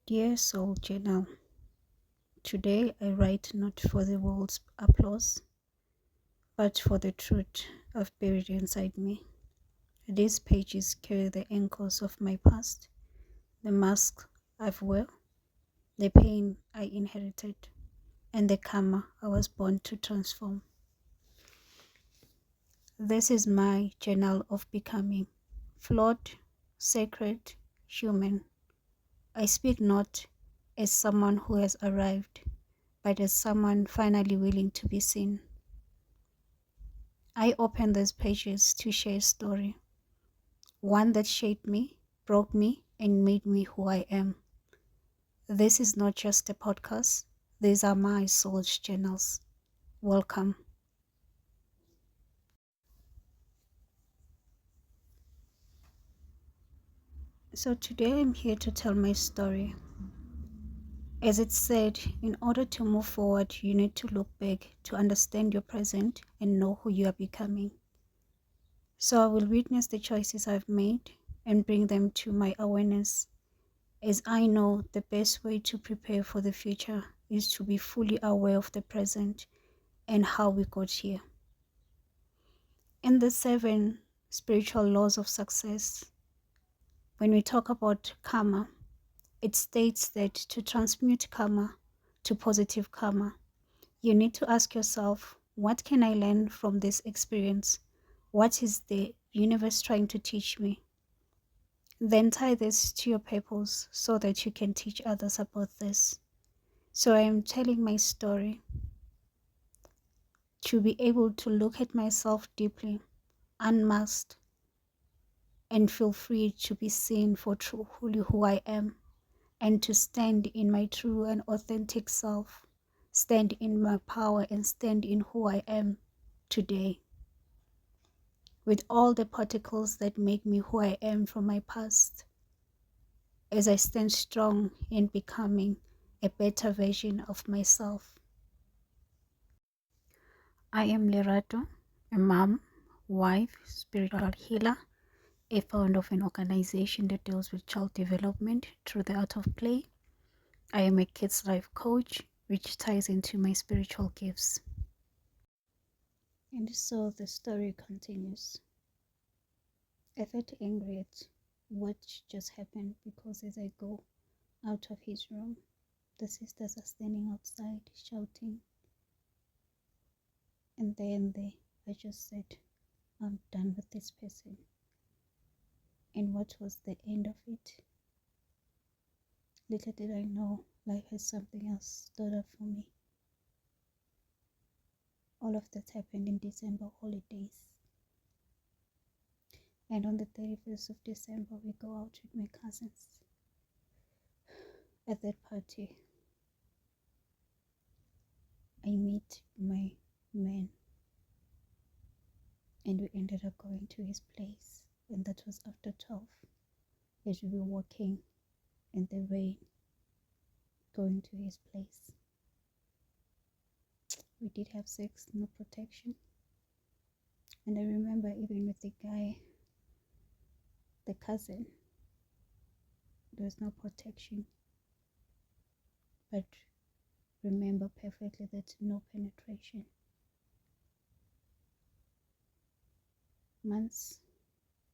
Dear Soul Journal, today I write not for the world's applause, but for the truth I've buried inside me. These pages carry the anchors of my past, the masks I've worn, the pain I inherited, and the karma I was born to transform. This is my journal of becoming, flawed, sacred, human. I speak not as someone who has arrived, but as someone finally willing to be seen. I open these pages to share a story, one that shaped me, broke me, and made me who I am. This is not just a podcast, these are my soul's journals. Welcome. So today I'm here to tell my story. As it said, in order to move forward, you need to look back to understand your present and know who you are becoming. So I will witness the choices I've made and bring them to my awareness, as I know the best way to prepare for the future is to be fully aware of the present and how we got here. In the 7 spiritual laws of success, when we talk about karma, it states that to transmute karma to positive karma, you need to ask yourself, what can I learn from this experience? What is the universe trying to teach me? Then tie this to your purpose so that you can teach others about this. So I am telling my story to be able to look at myself deeply, unmasked, and feel free to be seen for truly who I am, and to stand in my true and authentic self, stand in my power and stand in who I am today, with all the particles that make me who I am from my past, as I stand strong in becoming a better version of myself. I am Lerato, a mom, wife, spiritual healer, a founder of an organization that deals with child development through the art of play. I am a kids' life coach, which ties into my spiritual gifts. And so the story continues. I felt angry at what just happened because as I go out of his room, the sisters are standing outside shouting. And then I just said, I'm done with this person. And what was the end of it? Little did I know, life has something else stood up for me. All of that happened in December holidays. And on the 31st of December, we go out with my cousins. At that party, I meet my man. And we ended up going to his place. And that was after 12. As we were walking in the rain, going to his place. We did have sex, no protection. And I remember even with the guy, the cousin, there was no protection. But remember perfectly that no penetration. Months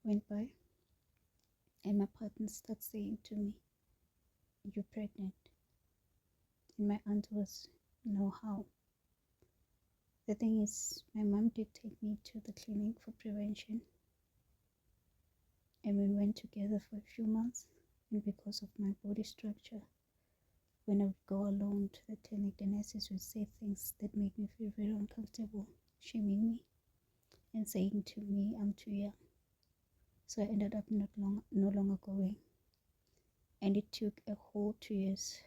went by, and my partner started saying to me, "You're pregnant." And my aunt was, "No, how?" The thing is, my mom did take me to the clinic for prevention. And we went together for a few months. And because of my body structure, when I would go alone to the clinic, the nurses would say things that made me feel very uncomfortable, shaming me and saying to me, I'm too young. So I ended up no longer going. And it took a whole 2 years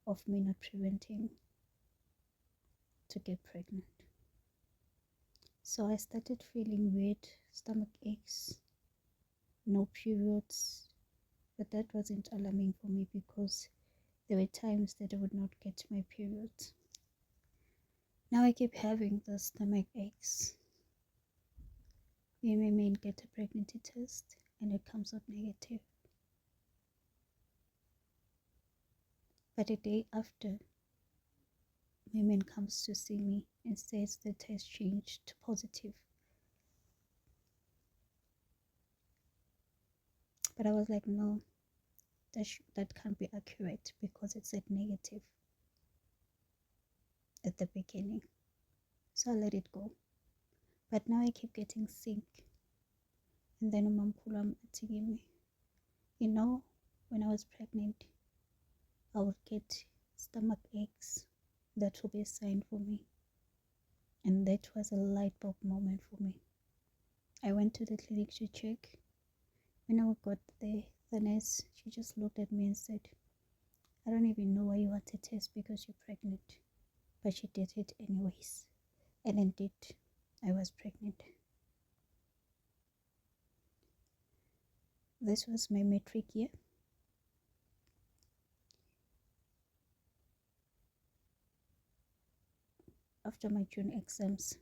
of me not preventing to get pregnant. So I started feeling weird, stomach aches, no periods. But that wasn't alarming for me because there were times that I would not get my periods. Now I keep having the stomach aches. Me and my man get a pregnancy test and it comes out negative. But a day after, my man comes to see me and says the test changed to positive. But I was like, no, that can't be accurate because it said negative at the beginning. So I let it go. But now I keep getting sick. And then Umampulam asking me, when I was pregnant, I would get stomach aches. That will be a sign for me. And that was a light bulb moment for me. I went to the clinic to check. When I got there, the nurse, she just looked at me and said, I don't even know why you want to test because you're pregnant. But she did it anyways. And indeed, I was pregnant. This was my matric year. After my June exams,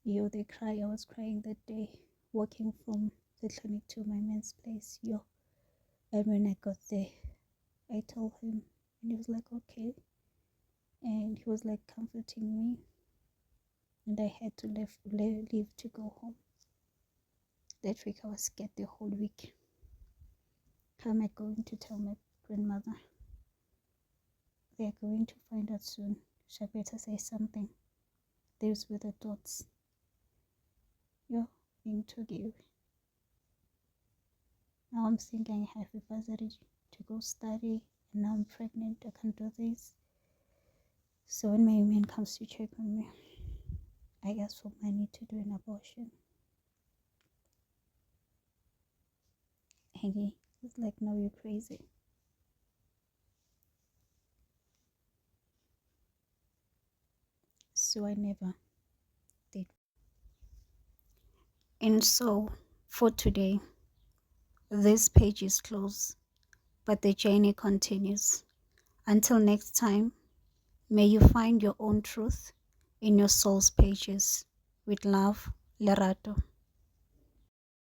they cry. I was crying that day, walking from the clinic to my man's place. And when I got there, I told him, and he was like, okay. And he was like comforting me. And I had to leave to go home. That week I was scared the whole week. How am I going to tell my grandmother? They are going to find out soon. Should I better say something? Those were the thoughts. Being too gay. Now I'm thinking I have a bursary to go study, and now I'm pregnant. I can't do this. So when my man comes to check on me, I ask for money to do an abortion. And he was like, no, you're crazy. So I never did. And so for today, this page is closed, but the journey continues. Until next time, may you find your own truth in your soul's pages. With love, Lerato.